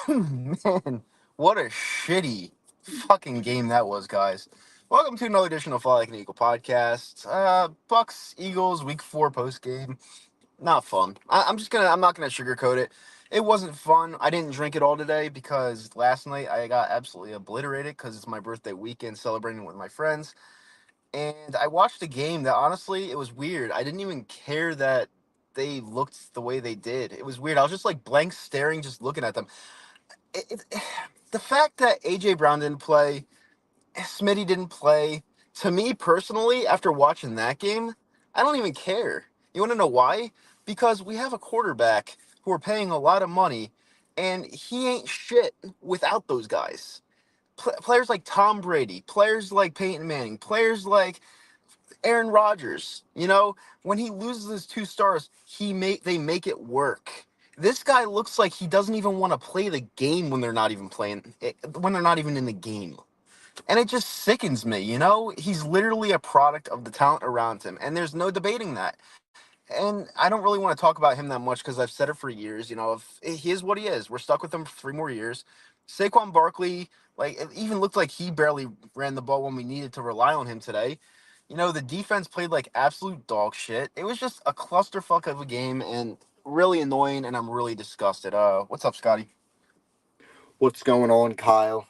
Man, what a shitty fucking game that was, guys. Welcome to another edition of Fly Like an Eagle podcast. Bucks Eagles Week 4 post game. Not fun. I'm not gonna sugarcoat it. It wasn't fun. I didn't drink it all today because last night I got absolutely obliterated because it's my birthday weekend celebrating with my friends. And I watched a game that honestly it was weird. I didn't even care that they looked the way they did. It was weird. I was just like blank staring, just looking at them. The fact that AJ Brown didn't play, Smitty didn't play, to me personally, after watching that game, I don't even care. You want to know why? Because we have a quarterback who are paying a lot of money, and he ain't shit without those guys. Players like Tom Brady, players like Peyton Manning, players like Aaron Rodgers, when he loses his two stars, they make it work. This guy looks like he doesn't even want to play the game when they're not even when they're not even in the game. And it just sickens me, He's literally a product of the talent around him, and there's no debating that. And I don't really want to talk about him that much because I've said it for years. If he is what he is, we're stuck with him for 3 more years. Saquon Barkley, like, it even looked like he barely ran the ball when we needed to rely on him today. The defense played like absolute dog shit. It was just a clusterfuck of a game and really annoying, and I'm really disgusted. What's up, Scotty? What's going on, Kyle?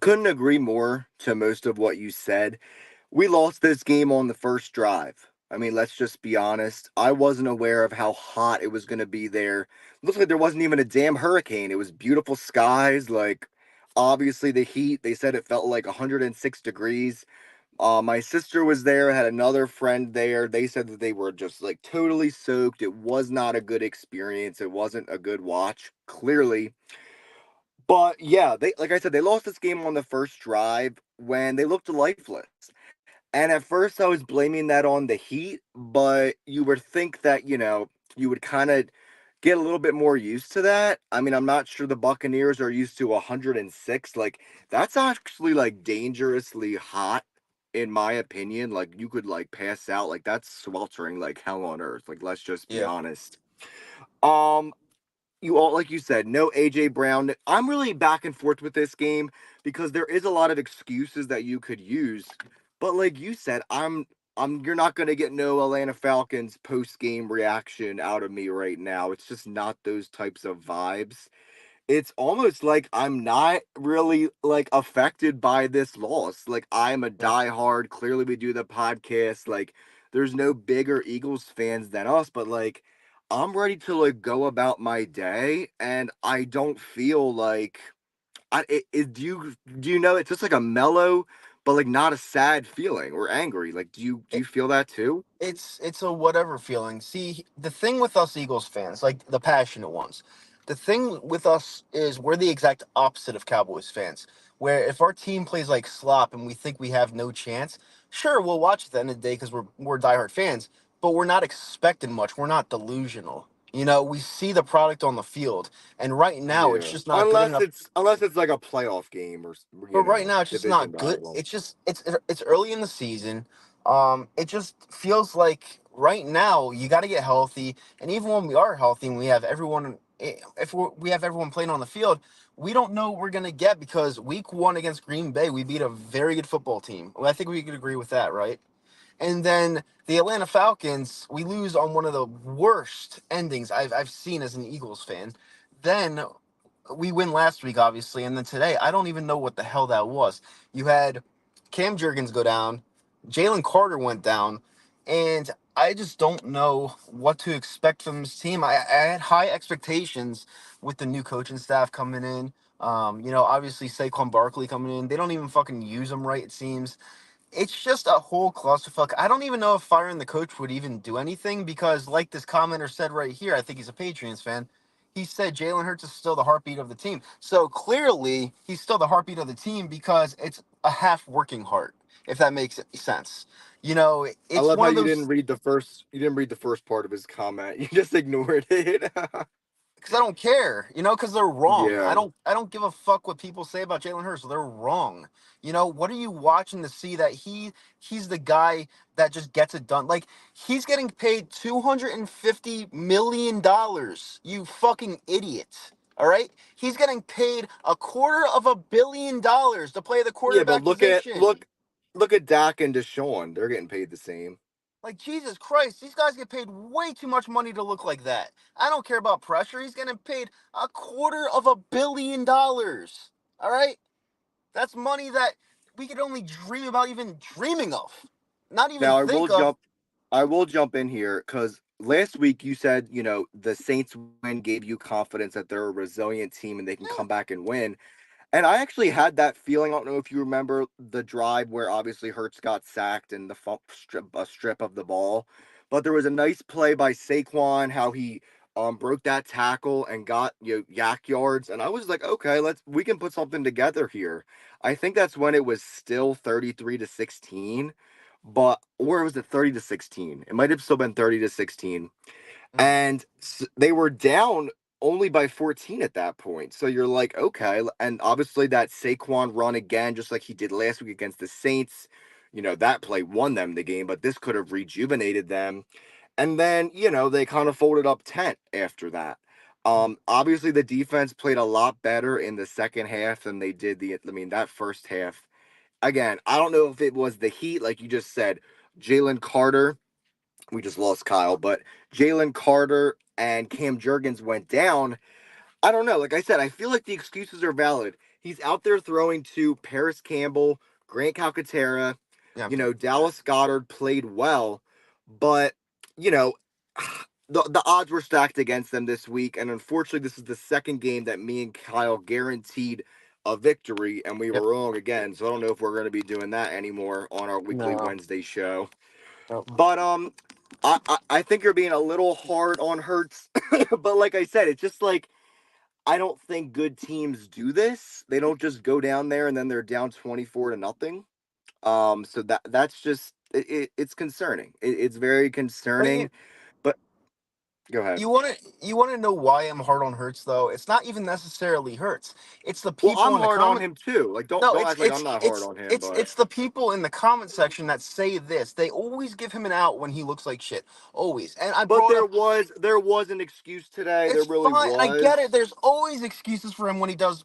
Couldn't agree more to most of what you said. We lost this game on the first drive. I mean, let's just be honest. I wasn't aware of how hot it was going to be there. Looked like there wasn't even a damn hurricane. It was beautiful skies. Like, obviously, the heat, they said it felt like 106 degrees. My sister was there, had another friend there. They said that they were just like totally soaked. It was not a good experience. It wasn't a good watch, clearly. But yeah, they like I said, they lost this game on the first drive when they looked lifeless. And at first I was blaming that on the heat, but you would think that, you would kind of get a little bit more used to that. I mean, I'm not sure the Buccaneers are used to 106. Like, that's actually like dangerously hot in my opinion. Like, you could like pass out. Like, that's sweltering like hell on earth. Like, let's just be Yeah. honest. Um you all, like you said, no AJ Brown. I'm really back and forth with this game because there is a lot of excuses that you could use. But like you said, you're not gonna get no Atlanta Falcons post game reaction out of me right now. It's just not those types of vibes. It's almost like I'm not really like affected by this loss. Like, I'm a Yeah. diehard. Clearly, we do the podcast. Like, there's no bigger Eagles fans than us, but like, I'm ready to like go about my day, and I don't feel like do you know it's just like a mellow, but like not a sad feeling or angry. Like, do you feel that too? It's a whatever feeling. See, the thing with us Eagles fans, like the passionate ones, the thing with us is we're the exact opposite of Cowboys fans. Where if our team plays like slop and we think we have no chance, sure we'll watch at the end of the day because we're diehard fans, but we're not expecting much. We're not delusional. We see the product on the field, and right now it's Yeah. just not good Unless enough. it's like a playoff game or But right now it's just division not good. battle. It's early in the season. It just feels like right now you got to get healthy, and even when we are healthy and we have everyone, we have everyone playing on the field, we don't know what we're gonna get because week 1 against Green Bay we beat a very good football team. Well, I think we could agree with that, right? And then the Atlanta Falcons, we lose on one of the worst endings I've seen as an Eagles fan. Then we win last week, obviously, and then today, I don't even know what the hell that was. You had Cam Jurgens go down, Jalen Carter went down, and I just don't know what to expect from this team. I had high expectations with the new coaching staff coming in. Obviously Saquon Barkley coming in. They don't even fucking use him right, it seems. It's just a whole clusterfuck. I don't even know if firing the coach would even do anything because, like this commenter said right here, I think he's a Patriots fan. He said Jalen Hurts is still the heartbeat of the team. So clearly, he's still the heartbeat of the team because it's a half working heart, if that makes sense. I It's love one how of those. you didn't read the first part of his comment. You just ignored it. Because I don't care, because they're wrong. I Yeah. don't I don't give a fuck what people say about Jalen Hurts. They're wrong. What are you watching to see that he's the guy that just gets it done? Like, he's getting paid $250 million. You fucking idiot. All right, he's getting paid $250 million to play the Yeah, but quarterback position. look at Dak and Deshaun. They're getting paid the same. Like, Jesus Christ, these guys get paid way too much money to look like that. I don't care about pressure. He's getting paid $250 million. All right, that's money that we could only dream about even dreaming of, not even Now think of. I will jump in here because last week you said, the Saints win gave you confidence that they're a resilient team and they can Yeah, come back and win. And I actually had that feeling. I don't know if you remember the drive where obviously Hurts got sacked and the strip of the ball, but there was a nice play by Saquon how he broke that tackle and got yak yards, and I was like, okay, we can put something together here. I think that's when it was still 33-16, but or was it 30-16? It might have still been 30-16, mm, and they were down only by 14 at that point. So you're like, okay. And obviously, that Saquon run again, just like he did last week against the Saints, that play won them the game, but this could have rejuvenated them. And then, they kind of folded up tent after that. mm, Obviously, the defense played a lot better in the second half than they did that first half. Again, I don't know if it was the heat, like you just said, Jalen Carter, we just lost Kyle, but Jalen Carter and Cam Jurgens went down. I don't know. Like I said, I feel like the excuses are valid. He's out there throwing to Paris Campbell, Grant Calcaterra. yeah, Dallas Goddard played well, but you know, the odds were stacked against them this week, and unfortunately, this is the second game that me and Kyle guaranteed a victory, and we yep, were wrong again. So I don't know if we're going to be doing that anymore on our weekly no, Wednesday show. no. But I think you're being a little hard on Hurts. But like I said, it's just like I don't think good teams do this. They don't just go down there and then they're down 24-0. So that's just it's concerning. It's very But concerning. But go ahead. you want to know why I'm hard on Hertz though? It's not even necessarily Hertz. It's the Well, people I'm in the hard on comment. him too. Like No, don't it's act like I'm it's not hard it's on him, it's but it's the people in the comment section that say this. They always give him an out when he looks like shit. Always. And I but brought up, there was an excuse today. There it's really fine, and I get it. was. There's always excuses for him when he does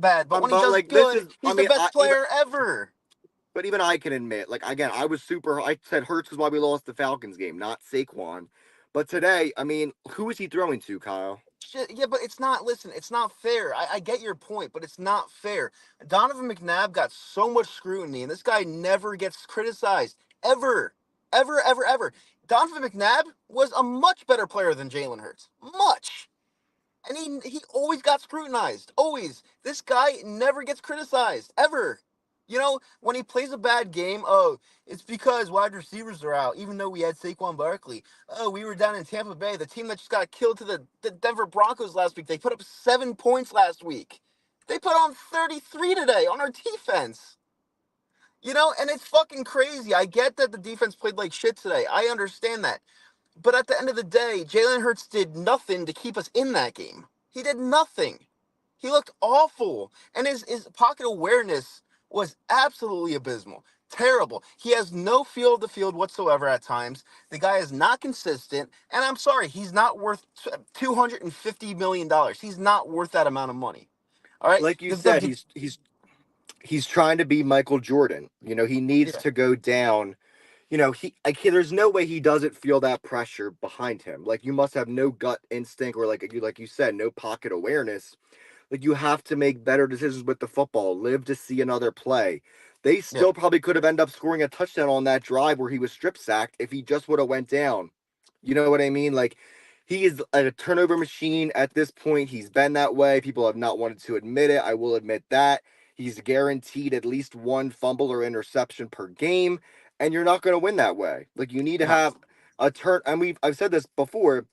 bad, but when he But does like this good, is I he's the mean best I even player ever. But even I can admit, like again, I said Hurts is why we lost the Falcons game, not Saquon. But today, I mean, who is he throwing to, Kyle? Shit, yeah, but it's not. Listen, it's not fair. I get your point, but it's not fair. Donovan McNabb got so much scrutiny, and this guy never gets criticized ever, ever, ever, ever. Donovan McNabb was a much better player than Jalen Hurts, much, and he always got scrutinized. Always, this guy never gets criticized ever. When he plays a bad game, oh, it's because wide receivers are out, even though we had Saquon Barkley. Oh, we were down in Tampa Bay, the team that just got killed to the Denver Broncos last week. They put up 7 points last week. They put on 33 today on our defense. And it's fucking crazy. I get that the defense played like shit today. I understand that. But at the end of the day, Jalen Hurts did nothing to keep us in that game. He did nothing. He looked awful. And his pocket awareness was absolutely abysmal. Terrible. He has no feel of the field whatsoever at times. The guy is not consistent. And I'm sorry, he's not worth $250 million. He's not worth that amount of money. All right? Like you said, he's trying to be Michael Jordan. He needs Yeah, to go down. There's no way he doesn't feel that pressure behind him. Like you must have no gut instinct or like you said, no pocket awareness. Like you have to make better decisions with the football, live to see another play. They yeah, still probably could have ended up scoring a touchdown on that drive where he was strip sacked if he just would have went down. You know what I mean? Like he is a turnover machine at this point. He's been that way. People have not wanted to admit it. I will admit that. He's guaranteed at least one fumble or interception per game, and you're not going to win that way. Like you need to no, have a turn. And I've said this before.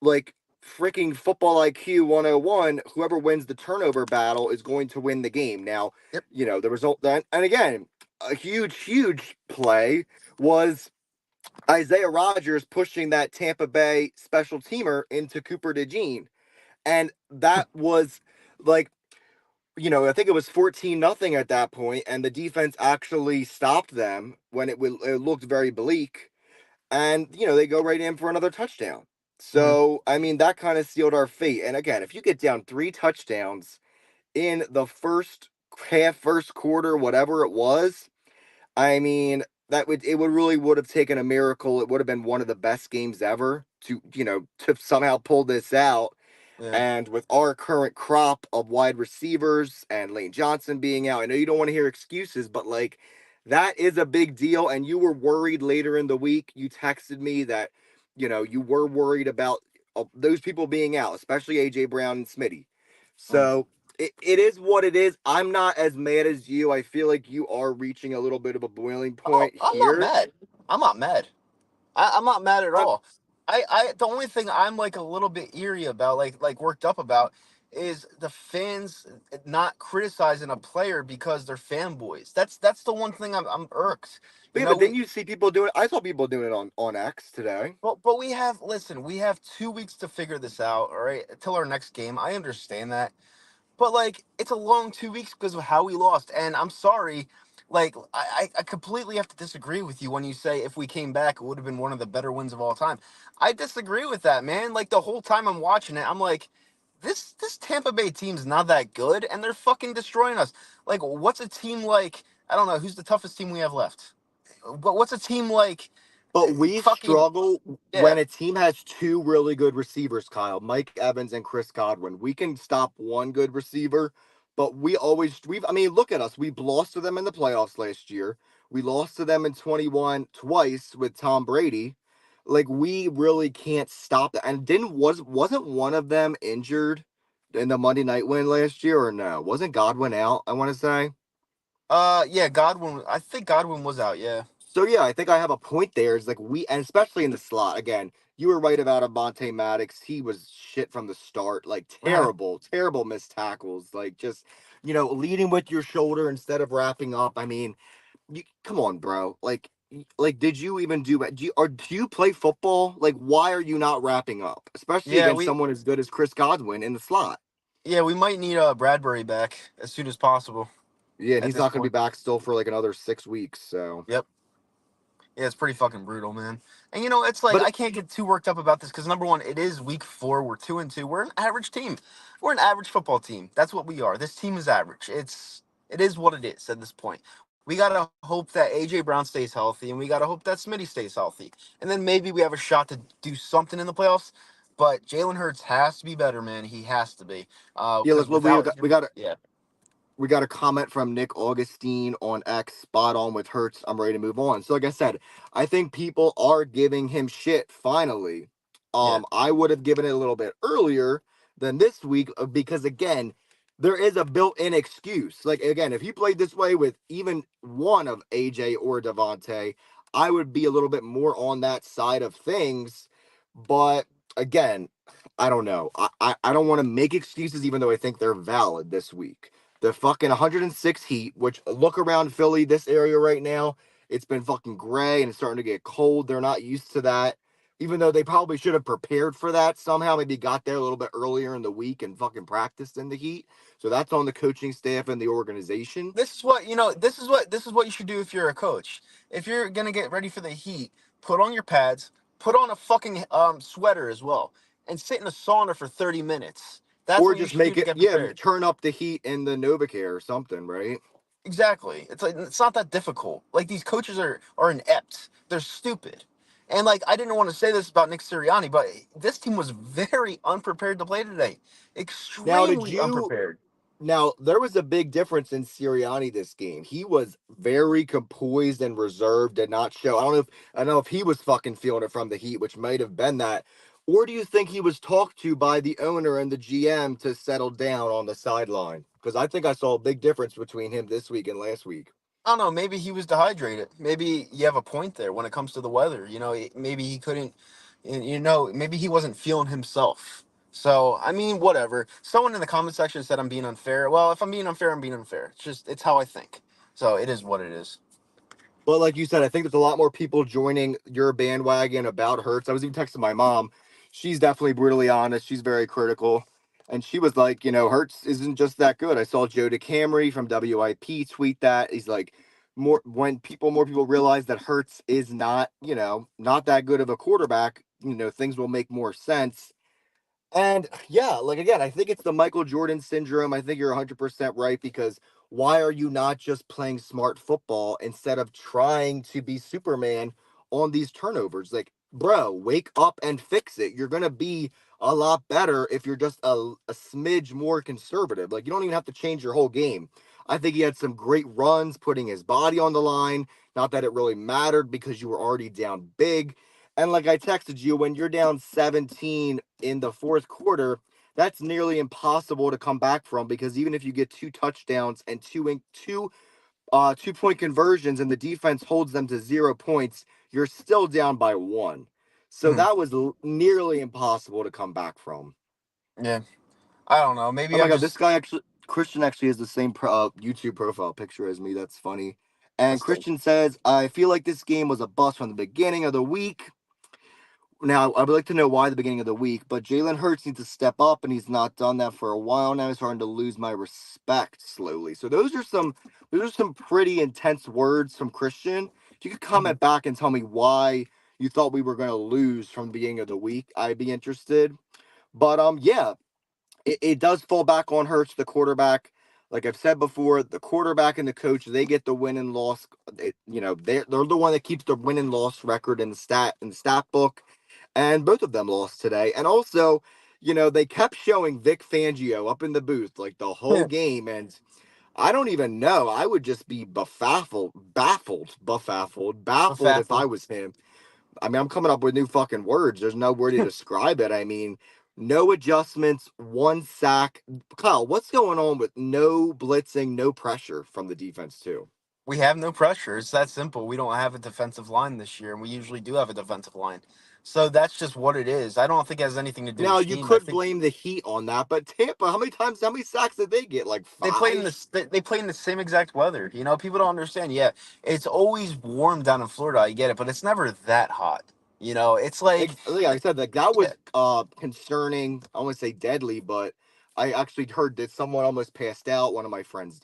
Like freaking football IQ 101, whoever wins the turnover battle is going to win the game. Now, yep, the result then, and again, a huge play was Isaiah Rodgers pushing that Tampa Bay special teamer into Cooper DeJean. And that was like, I think it was 14-0 at that point, and the defense actually stopped them when it looked very bleak. And, they go right in for another touchdown. Mhm. So, I mean, that kind of sealed our fate. And again, if you get down 3 touchdowns in the first half, first quarter, whatever it was, I mean, it would really would have taken a miracle. It would have been one of the best games ever to somehow pull this out. Yeah. And with our current crop of wide receivers and Lane Johnson being out, I know you don't want to hear excuses, but like that is a big deal. And you were worried later in the week. You texted me that, you were worried about those people being out, especially AJ Brown and Smitty. Mm. So it is what it is. I'm not as mad as you. I feel like you are reaching a little bit of a boiling Oh, point I'm not here. mad. I'm not mad. I'm not mad at I'm, all. The only thing I'm like a little bit eerie about, like worked up about, is the fans not criticizing a player because they're fanboys. That's the one thing I'm irked. but You yeah, know, but then you see people doing it. I saw people doing it on X today. but we have, listen, we have 2 weeks to figure this out. All right, till our next game. I understand that. But like, it's a long 2 weeks because of how we lost. And I'm sorry, like I completely have to disagree with you when you say if we came back, it would have been one of the better wins of all time. I disagree with that, man. Like the whole time I'm watching it, I'm like, this Tampa Bay team's not that good, and they're fucking destroying us. Like, what's a team like? I don't know who's the toughest team we have left. But what's a team like? But we Fucking struggle yeah. when a team has two really good receivers, Kyle, Mike Evans and Chris Godwin. We can stop one good receiver, but I mean, look at us. We lost to them in the playoffs last year. We lost to them in 21 twice with Tom Brady. Like we really can't stop that. And didn't wasn't one of them injured in the Monday night win last year or no? Wasn't Godwin out, I want to say? Yeah, Godwin. I think Godwin was out. Yeah. So yeah, I think I have a point there. Is like and especially in the slot again. You were right about Avonte Maddox. He was shit from the start. Like terrible, terrible missed tackles. Like just leading with your shoulder instead of wrapping up. I mean, come on, bro. Like, did you even do you play football? Like, why are you not wrapping up, especially Yeah, against we someone as good as Chris Godwin in the slot? Yeah, we might need Bradbury back as soon as possible Yeah, and at he's this not going to be point. back still for like another 6 weeks. So, Yep. Yeah, it's pretty fucking brutal, man. And it's like but I can't get too worked up about this because number one, it is week 4. We're 2-2. We're an average team. We're an average football team. That's what we are. This team is average. It is what it is at this point. We gotta hope that AJ Brown stays healthy, and we gotta hope that Smitty stays healthy, and then maybe we have a shot to do something in the playoffs. But Jalen Hurts has to be better, man. He has to be, yeah, because look, we without got we him, got yeah. we got a comment from Nick Augustine on X, spot on with Hertz. I'm ready to move on. So, like I said, I think people are giving him shit finally. Yeah. I would have given it a little bit earlier than this week because again, there is a built-in excuse. Like again, if he played this way with even one of AJ or Devontae, I would be a little bit more on that side of things. But again, I don't know. I don't want to make excuses, even though I think they're valid this week. The fucking 106 heat, which look around Philly, this area right now, it's been fucking gray and it's starting to get cold. They're not used to that. Even though they probably should have prepared for that somehow, maybe got there a little bit earlier in the week and fucking practiced in the heat. So that's on the coaching staff and the organization. This is what this is what you should do if you're a coach. If you're gonna get ready for the heat, put on your pads, put on a fucking sweater as well, and sit in a sauna for 30 minutes. That's Or what you just should do make to it, get yeah, prepared. turn up the heat in the Novacare or something, right? Exactly. It's like it's not that difficult. Like these coaches are inept. They're stupid. And like I didn't want to say this about Nick Sirianni, but this team was very unprepared to play today. Now, did Extremely you unprepared. Now, there was a big difference in Sirianni this game. He was very composed and reserved, did not show. I don't know if he was fucking feeling it from the heat, which might have been that. Or do you think he was talked to by the owner and the GM to settle down on the sideline? Because I think I saw a big difference between him this week and last week. I don't know. Maybe he was dehydrated. Maybe you have a point there when it comes to the weather. Maybe he couldn't. Maybe he wasn't feeling himself. So I mean, whatever. Someone in the comment section said I'm being unfair. Well, if I'm being unfair, I'm being unfair. It's how I think. So it is what it is. But like you said, I think there's a lot more people joining your bandwagon about Hertz. I was even texting my mom. She's definitely brutally honest. She's very critical. And she was like, Hertz isn't just that good. I saw Joe DeCamry from WIP tweet that. He's like, more people realize that Hertz is not, not that good of a quarterback, things will make more sense. And yeah, like again, I think it's the Michael Jordan syndrome. I think you're 100% right, because why are you not just playing smart football instead of trying to be Superman on these turnovers? Like, bro, wake up and fix it. You're going to be a lot better if you're just a smidge more conservative. Like, you don't even have to change your whole game. I think he had some great runs putting his body on the line. Not that it really mattered because you were already down big. And like I texted you, when you're down 17 in the fourth quarter, that's nearly impossible to come back from, because even if you get two touchdowns and two-point conversions and the defense holds them to 0 points, you're still down by one. So Mhm. that was nearly impossible to come back from. Yeah, I don't know. Oh Maybe my I'm god, this just guy actually, Christian actually has the same YouTube profile picture as me. That's funny. And that's dope. Christian says, I feel like this game was a bust from the beginning of the week. Now, I would like to know why the beginning of the week, but Jalen Hurts needs to step up, and he's not done that for a while now. He's starting to lose my respect slowly. So those are some pretty intense words from Christian. If you could Mhm. comment back and tell me why you thought we were going to lose from the beginning of the week, I'd be interested. But yeah, it does fall back on Hurts, the quarterback. Like I've said before, the quarterback and the coach, they get the win and loss. They're the one that keeps the win and loss record in the stat book, and both of them lost today. And also, they kept showing Vic Fangio up in the booth like the whole Yeah, game, and I don't even know. I would just be baffled if I baffled. was him. I mean, I'm coming up with new fucking words. There's no word to describe it. I mean, no adjustments, one sack. Kyle, what's going on with no blitzing, no pressure from the defense too? We have no pressure. It's that simple. We don't have a defensive line this year, and we usually do have a defensive line. So that's just what it is. I don't think it has anything to do with Now you scheme. I could think blame the Heat on that, but Tampa, how many sacks did they get? Like they play in five? they play in the same exact weather. People don't understand. Yeah, it's always warm down in Florida. I get it, but it's never that hot. It's like Like I said, like that yeah, was concerning. I want to say deadly, but I actually heard that someone almost passed out. One of my friends,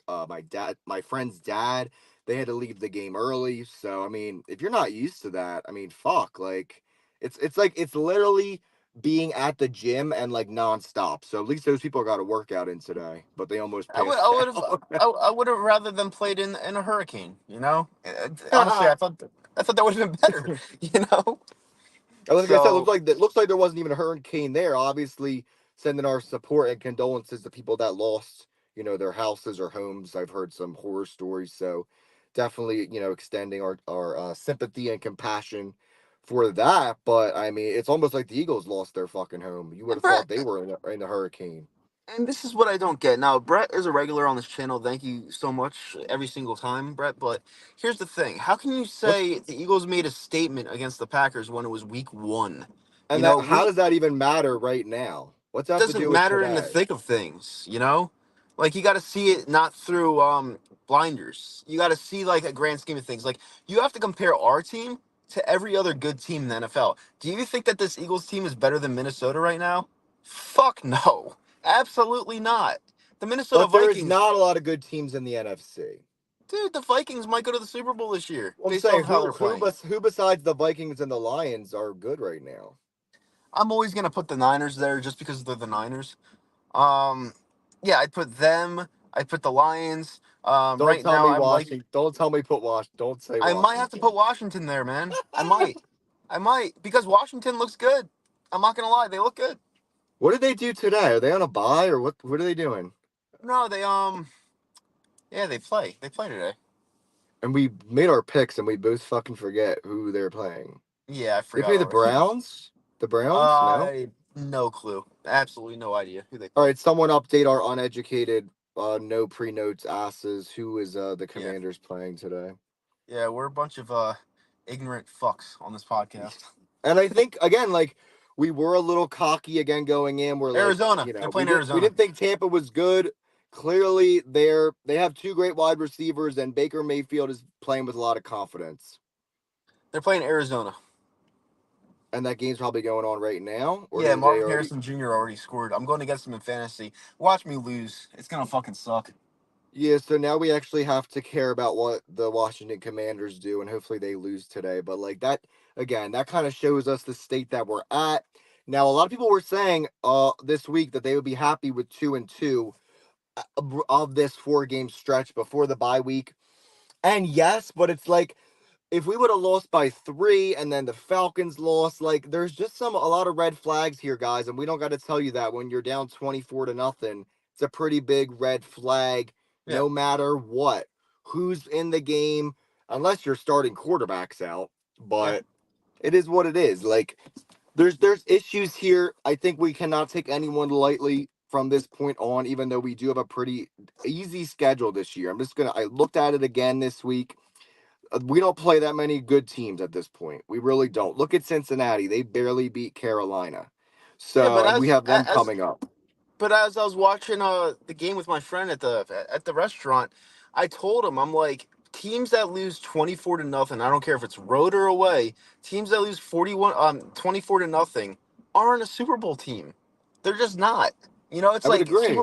my friend's dad, they had to leave the game early. So I mean, if you're not used to that, I mean, fuck, like it's like it's literally being at the gym and like nonstop. So at least those people got a workout in today, but they almost I passed would have out. I would have rather than played in a hurricane. Honestly, I thought that would have been better. You know, Like I said, so looks like there wasn't even a hurricane there. Obviously, sending our support and condolences to people that lost, their houses or homes. I've heard some horror stories, so definitely, extending our sympathy and compassion for that. But I mean, it's almost like the Eagles lost their fucking home. You would and have thought Brett, they were in the hurricane. and this is what I don't get. Now, Brett is a regular on this channel. Thank you so much every single time, Brett. But here's the thing: how can you What's say the Eagles made a statement against the Packers when it was Week 1? and that? How We does that even matter right now? What's that have to doesn't do with matter in the today? thick of things. Like you got to see it not through blinders. You got to see like a grand scheme of things. Like you have to compare our team to every other good team in the NFL. Do you think that this Eagles team is better than Minnesota right now? Fuck no. Absolutely not. The Minnesota But there is Vikings, not a lot of good teams in the NFC. dude, the Vikings might go to the Super Bowl this year Well, I'm based off saying of how they're playing. who besides the Vikings and the Lions are good right now? I'm always going to put the Niners there just because they're the Niners. Um, yeah, I'd put them. I'd put the Lions. Don't Right tell now, me I'm like, Washington. Don't tell me put Wash. Don't say I might have to Washington. put Washington there, man. I might because Washington looks good. I'm not gonna lie, they look good. What did they do today? Are they on a bye or what? What are they doing? No, yeah, they play today. And we made our picks and we both fucking forget who they're playing. Yeah, I They forgot play the already. Browns. The Browns? No. No clue. Absolutely no idea who they All play. right. Someone update our uneducated, no pre notes asses. Who is the Yeah, Commanders playing today? yeah, we're a bunch of ignorant fucks on this podcast. And I think again, like we were a little cocky again going in. We're like, Arizona, they're we playing didn't Arizona. think Tampa was good. Clearly, they have two great wide receivers, and Baker Mayfield is playing with a lot of confidence. They're playing Arizona. And that game's probably going on right now, or Yeah, did they Marvin already? Harrison Jr. already scored. I'm going against him in fantasy. Watch me lose. It's gonna fucking suck. Yeah, so now we actually have to care about what the Washington Commanders do, and hopefully they lose today. But like that, again, that kind of shows us the state that we're at. Now, a lot of people were saying this week that they would be happy with 2-2 of this 4 game stretch before the bye week. And yes, but it's like if we would have lost by 3 and then the Falcons lost, like there's just a lot of red flags here, guys, and we don't got to tell you that when you're down 24-0. It's a pretty big red flag Yeah. no matter what. Who's in the game unless you're starting quarterbacks out, Yeah. but it is what it is. Like there's issues here. I think we cannot take anyone lightly from this point on, even though we do have a pretty easy schedule this year. I looked at it again this week. We don't play that many good teams at this point. We really don't. Look at Cincinnati. They barely beat Carolina. Yeah, but So, and we have them as coming up. but as I was watching the game with my friend at the restaurant, I told him, I'm like, teams that lose 24-0, I don't care if it's road or away, teams that lose 24-0 aren't a Super Bowl team. They're just not. You know, it's I would like agree.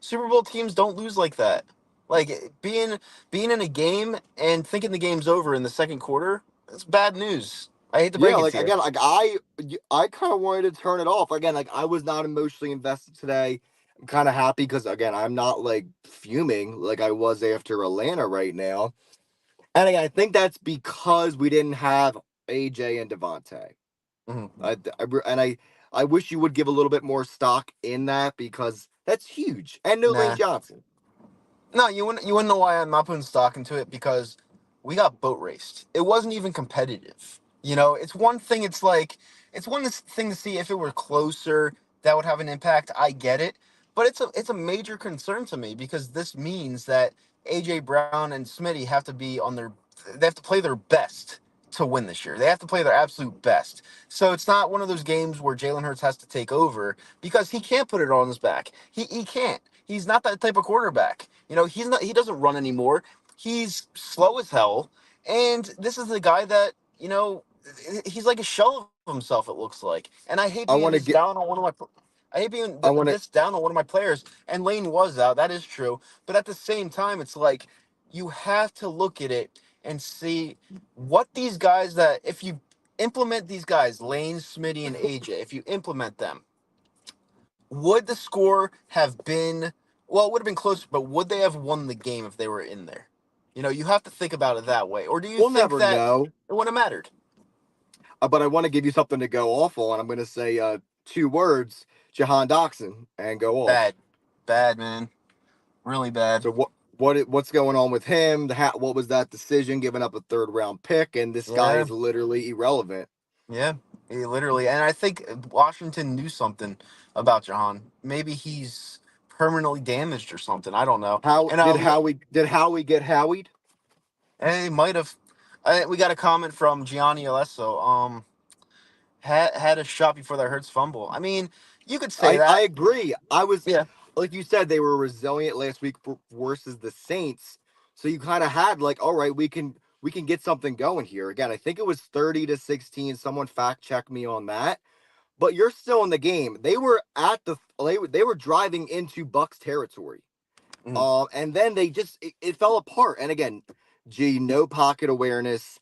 Super Bowl teams don't lose like that. Like being in a game and thinking the game's over in the second quarter, it's bad news. I hate to Yeah, break it like to you. again, like I kind of wanted to turn it off. Again, like I was not emotionally invested today. I'm kind of happy because again, I'm not like fuming like I was after Atlanta right now. And again, I think that's because we didn't have AJ and Devontae. Mhm. I wish you would give a little bit more stock in that because that's huge. And no Lane Nah. Johnson. No, you wouldn't know why I'm not putting stock into it because we got boat raced. It wasn't even competitive. You know, it's one thing. It's one thing to see if it were closer that would have an impact. I get it, but it's a major concern to me because this means that AJ Brown and Smitty have to be on their they have to play their best to win this year. They have to play their absolute best. So it's not one of those games where Jalen Hurts has to take over because he can't put it on his back. He can't. He's not that type of quarterback. You know, he's not. He doesn't run anymore. He's slow as hell, and this is the guy that he's like a shell of himself. It looks like, and I hate being I this want to get. down on one of my. I hate being I want to. this down on one of my players. And Lane was out. That is true, but at the same time, it's like you have to look at it and see what these guys that if you implement these guys, Lane, Smitty, and AJ, if you implement them, would the score have been well, it would have been close, but would they have won the game if they were in there? You know, you have to think about it that way. Or do you We'll think never that know. it wouldn't have mattered? But I want to give you something to go off on. I'm going to say 2 words: Jahan Doxson, and go off. Bad. Bad, man. Really bad. So what's going on with him? What was that decision? Giving up a third-round pick, and this guy Yeah. is literally irrelevant. Yeah. He literally. And I think Washington knew something about Jahan. Maybe he's permanently damaged or something. I don't know. How And did Howie get Howied? he might have. We got a comment from Gianni Alesso. Had a shot before that Hurts fumble. I mean, you could say I that. agree. I was Yeah. like you said, they were resilient last week versus the Saints. So you kind of had like, all right, we can get something going here. Again, I think it was 30-16. Someone fact check me on that. But you're still in the game. They were driving into Bucs territory. Mhm. And then it fell apart. And again, no pocket awareness.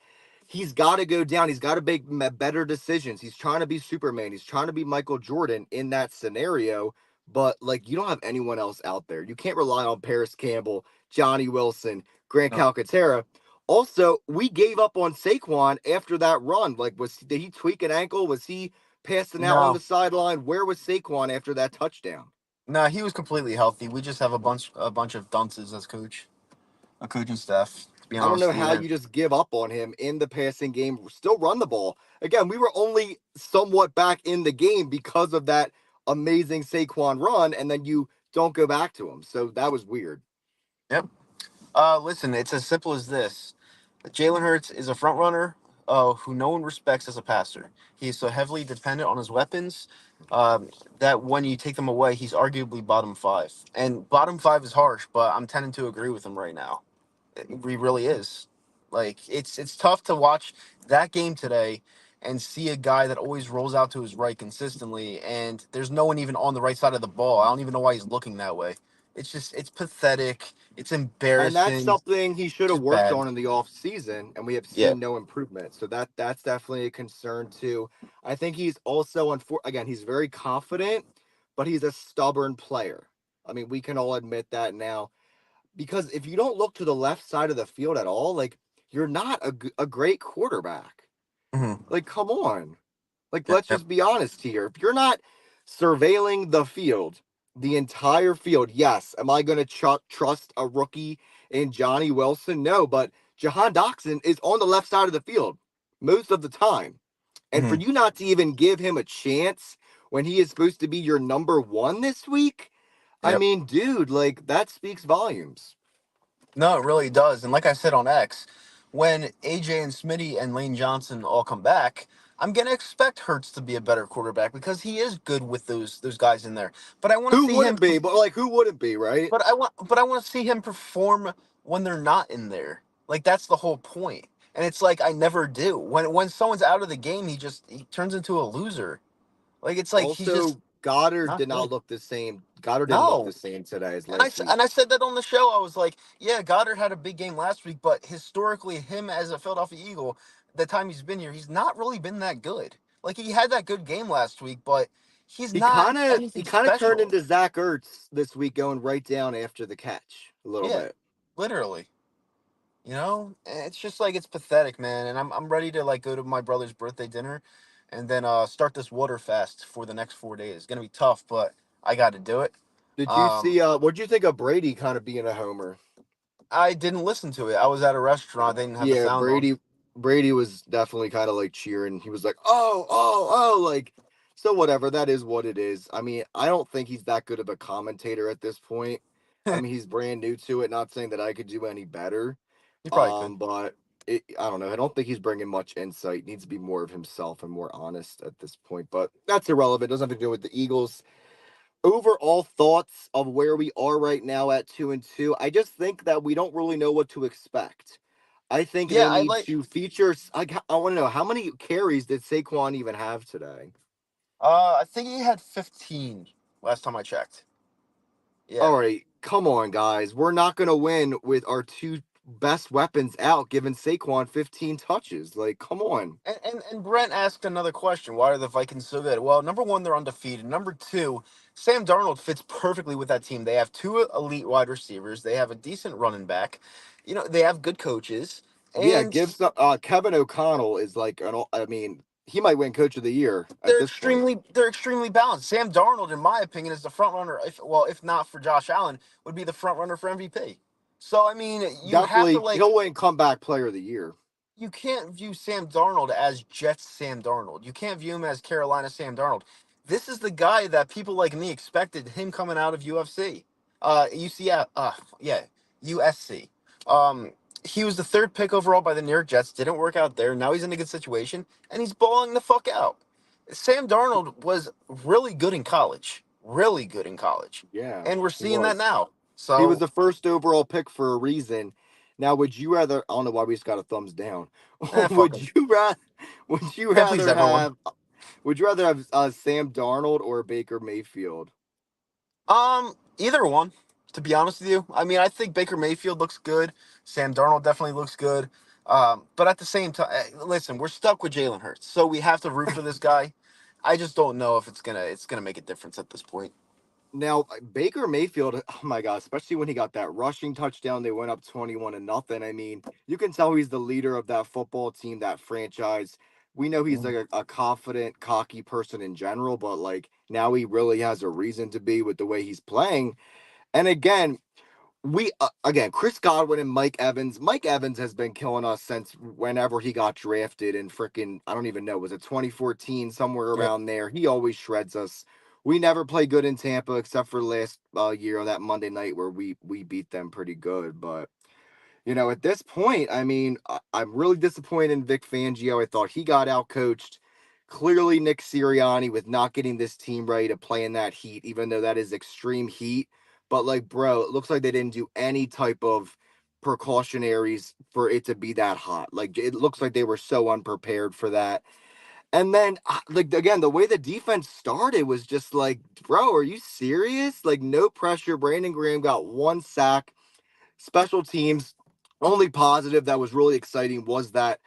He's got to go down. He's got to make better decisions. He's trying to be Superman. He's trying to be Michael Jordan in that scenario. But like, you don't have anyone else out there. You can't rely on Paris Campbell, Johnny Wilson, Grant No. Calcaterra. Also, we gave up on Saquon after that run. Like, did he tweak an ankle? Was he passing out on No. the sideline? Where was Saquon after that touchdown? No, he was completely healthy. We just have a bunch of dunces as a coaching staff. To be I don't honest know with you, how man. you just give up on him in the passing game. Still run the ball. Again, we were only somewhat back in the game because of that amazing Saquon run, and then you don't go back to him. So that was weird. Yep. Listen, it's as simple as this. Jalen Hurts is a front runner who no one respects as a passer. He is so heavily dependent on his weapons that when you take them away, he's arguably bottom five. And bottom five is harsh, but I'm tending to agree with him right now. He really is. Like it's tough to watch that game today and see a guy that always rolls out to his right consistently, and there's no one even on the right side of the ball. I don't even know why he's looking that way. It's pathetic. It's And that's embarrassing. something he should have Just worked bad. on in the off season, and we have Yeah. seen no improvement. So that's definitely a concern too. I think he's also again, he's very confident, but he's a stubborn player. I mean, we can all admit that now. Because if you don't look to the left side of the field at all, like you're not a great quarterback. Hmm. Like, come on. Like, Yep. let's Yep. just be honest here. If you're not surveilling the field, the entire field, yes. Am I going to trust a rookie in Johnny Wilson? No, but Jahan Doxson is on the left side of the field most of the time. And for Hmm. you not to even give him a chance when he is supposed to be your number one this week, I Yep. mean, dude, like that speaks volumes. No, it really does. And like I said on X, when AJ and Smitty and Lane Johnson all come back, I'm gonna expect Hurts to be a better quarterback because he is good with those guys in there. But I want to Who see him. wouldn't be? But like, who wouldn't be, right? But I want to see him perform when they're not in there. Like that's the whole point. And it's like I never do. When someone's out of the game, he turns into a loser. Like it's like he's just Also, Goddard not did not good. look the same. Goddard didn't look the No. same today as And last week. and I said that on the show. I was like, yeah, Goddard had a big game last week, but historically, him as a Philadelphia Eagle, the time he's been here, he's not really been that good. Like he had that good game last week, but he's He not kind of he anything kind of turned special. into Zach Ertz this week, going right down after the catch a little Yeah, bit. literally. And it's just like it's pathetic, man. And I'm ready to like go to my brother's birthday dinner, and then start this water fast for the next 4 days. It's gonna be tough, but I got to do it. Did you Um, see? What'd you think of Brady kind of being a homer? I didn't listen to it. I was at a restaurant. They didn't have the Yeah, sound on. Brady was definitely kind of like cheering. He was like, "Oh, oh, oh!" Like, so whatever. That is what it is. I mean, I don't think he's that good of a commentator at this point. I mean, he's brand new to it. Not saying that I could do any better. You probably could. But I don't know. I don't think he's bringing much insight. Needs to be more of himself and more honest at this point. But that's irrelevant. Doesn't have to do with the Eagles. Overall thoughts of where we are right now at 2-2. I just think that we don't really know what to expect. I think Yeah, they I need like. to feature. I want to know how many carries did Saquon even have today? I think he had 15 last time I checked. All Yeah, right, come on, guys. We're not going to win with our two best weapons out, giving Saquon 15 touches. Like, come on. and Brent asked another question. Why are the Vikings so good? Well, number one, they're undefeated. Number two, Sam Darnold fits perfectly with that team. They have two elite wide receivers. They have a decent running back. They have good coaches, Yeah, and give some. Kevin O'Connell is like I mean, he might win Coach of the Year at they're this point. extremely balanced. Sam Darnold, in my opinion, is the front runner. If not for Josh Allen, would be the front runner for MVP. So I mean, you have to Definitely, like he'll win Comeback Player of the Year. you can't view Sam Darnold as Jets Sam Darnold. You can't view him as Carolina Sam Darnold. This is the guy that people like me expected him coming out of UFC. UCF, yeah, USC. He was the third pick overall by the New York Jets. Didn't work out there. Now he's in a good situation, and he's balling the fuck out. Sam Darnold was really good in college. Really good in college. Yeah, And we're he seeing that was. now. He was So, the first overall pick for a reason. Now, would you rather? I don't know why we just got a thumbs down. fuck him. would you rather? Would you Can't please rather everyone. have? Would you rather have Sam Darnold or Baker Mayfield? Either one, to be honest with you. I mean, I think Baker Mayfield looks good. Sam Darnold definitely looks good. But at the same time, listen, we're stuck with Jalen Hurts, so we have to root for this guy. I just don't know if it's gonna make a difference at this point. Now, Baker Mayfield, oh my God, especially when he got that rushing touchdown, they went up 21-0. I mean, you can tell he's the leader of that football team, that franchise. We know he's Mhm. like a confident, cocky person in general, but like now he really has a reason to be with the way he's playing. And again, we again, Chris Godwin and Mike Evans. Mike Evans has been killing us since whenever he got drafted in freaking, I don't even know, was it 2014, somewhere Yep. around there. He always shreds us. We never play good in Tampa except for last year on that Monday night where we beat them pretty good. But at this point, I mean, I'm really disappointed in Vic Fangio. I thought he got out coached. Clearly, Nick Sirianni with not getting this team ready to play in that heat, even though that is extreme heat. But like, bro, it looks like they didn't do any type of precautionaries for it to be that hot. Like, it looks like they were so unprepared for that. And then, like, again, the way the defense started was just like, bro, are you serious? Like, no pressure. Brandon Graham got one sack. Special teams, only positive that was really exciting was that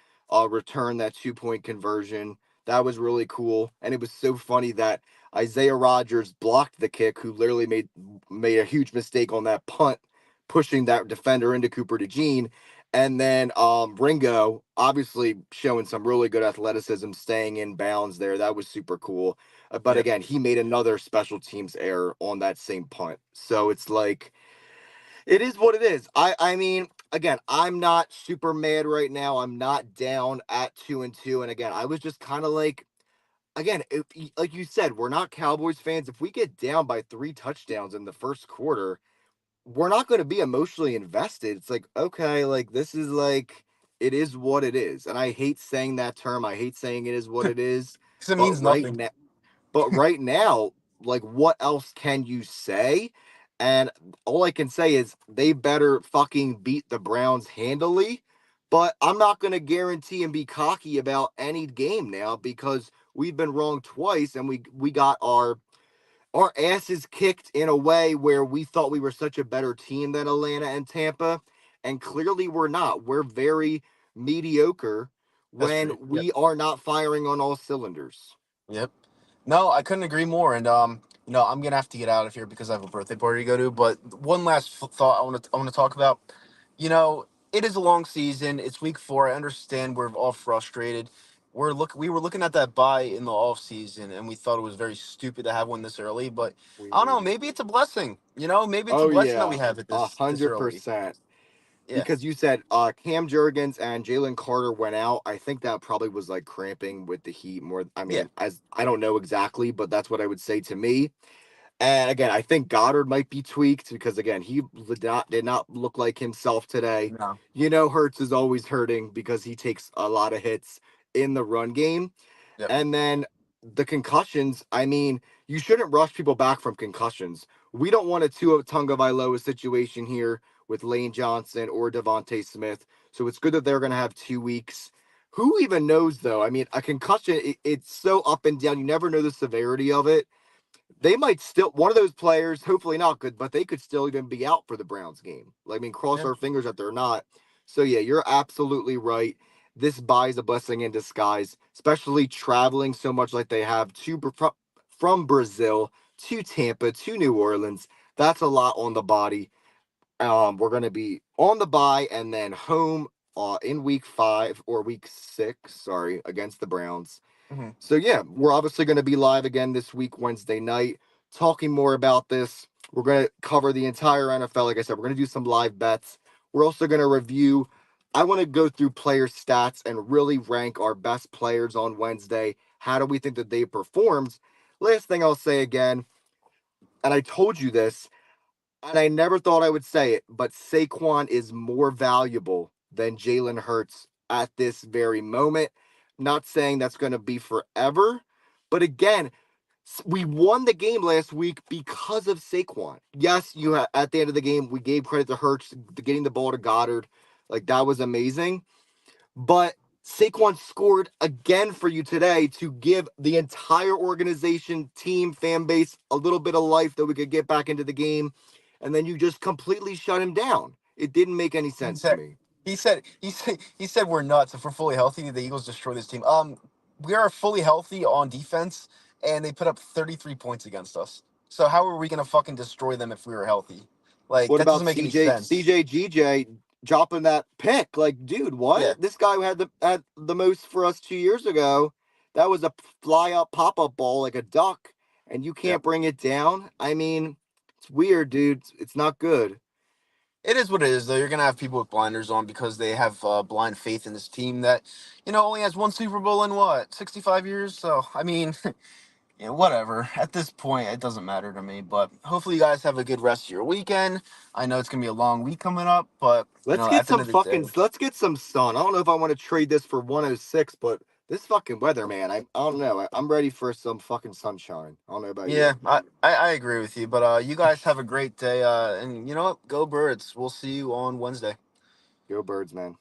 return, that 2 point conversion. That was really cool. And it was so funny that Isaiah Rodgers blocked the kick, who literally made a huge mistake on that punt, pushing that defender into Cooper DeJean. And then Ringo, obviously showing some really good athleticism, staying in bounds there. That was super cool. But Yep. again, he made another special teams error on that same punt. So it's like, it is what it is. I mean, again, I'm not super mad right now. I'm not down at 2-2. And again, I was just kind of like, again, like you said, we're not Cowboys fans. If we get down by 3 touchdowns in the first quarter, we're not going to be emotionally invested. It's like, okay, like this is like, it is what it is. And I hate saying that term. I hate saying it is what it is. Because it But means nothing. right now, like, what else can you say? And all I can say is they better fucking beat the Browns handily. But I'm not going to guarantee and be cocky about any game now because we've been wrong twice and we got our asses kicked in a way where we thought we were such a better team than Atlanta and Tampa, and clearly we're not. We're very mediocre That's true. when Yep. we are not firing on all cylinders. Yep. No, I couldn't agree more. And I'm gonna have to get out of here because I have a birthday party to go to. But one last thought I want to talk about. It is a long season. It's week 4. I understand we're all frustrated. We were looking at that bye in the off season, and we thought it was very stupid to have one this early. But We I don't know. hated it. Maybe it's a blessing. Maybe it's a Oh blessing that yeah, we have it a this hundred early. percent. Yeah. Because you said Cam Jurgens and Jalen Carter went out. I think that probably was like cramping with the heat more. I Yeah. mean, as I don't know exactly, but that's what I would say to me. And again, I think Goddard might be tweaked because again, he did not look like himself today. No. Hurts is always hurting because he takes a lot of hits in the run game. Yep. And then the concussions, I mean, you shouldn't rush people back from concussions. We don't want a Tua Tagovailoa situation here with Lane Johnson or Devontae Smith. So it's good that they're going to have 2 weeks. Who even knows, though? I mean, a concussion, it's so up and down. You never know the severity of it. They might still, one of those players, hopefully not good, but they could still even be out for the Browns game. Like, I mean, cross Yeah. our fingers that they're not. So, yeah, you're absolutely right. This buys a blessing in disguise, especially traveling so much like they have from Brazil to Tampa to New Orleans. That's a lot on the body. We're going to be on the bye and then home in week 5 or week 6, sorry, against the Browns. Hmm. So yeah, we're obviously going to be live again this week, Wednesday night, talking more about this. We're going to cover the entire NFL. Like I said, we're going to do some live bets. We're also going to review. I want to go through player stats and really rank our best players on Wednesday. How do we think that they performed? Last thing I'll say again, and I told you this, and I never thought I would say it, but Saquon is more valuable than Jalen Hurts at this very moment. Not saying that's going to be forever, but again, we won the game last week because of Saquon. Yes, at the end of the game, we gave credit to Hurts getting the ball to Goddard. Like, that was amazing. But Saquon scored again for you today to give the entire organization, team, fan base a little bit of life that we could get back into the game. And then you just completely shut him down. It didn't make any He sense to said, me. he said we're nuts. If we're fully healthy, the Eagles destroy this team. We are fully healthy on defense, and they put up 33 points against us. So how are we gonna fucking destroy them if we were healthy? Like What that doesn't about make any CJ sense. CJ GJ dropping that pick? Like, dude, Yeah, what? This guy had the most for us 2 years ago. That was a fly up pop up ball like a duck, and you yeah. can't bring it down. I mean, it's weird, dude. It's not good. It is what it is, though. You're gonna have people with blinders on because they have blind faith in this team that, only has one Super Bowl in what 65 years. So I mean, yeah, whatever. At this point, it doesn't matter to me. But hopefully, you guys have a good rest of your weekend. I know it's gonna be a long week coming up, but at the end of the day, Let's get some sun. I don't know if I want to trade this for 106, but this fucking weather, man. I don't know. I'm ready for some fucking sunshine. I don't know about yeah, you. I agree with you. But you guys have a great day. And you know what? Go Birds. We'll see you on Wednesday. Go birds, man.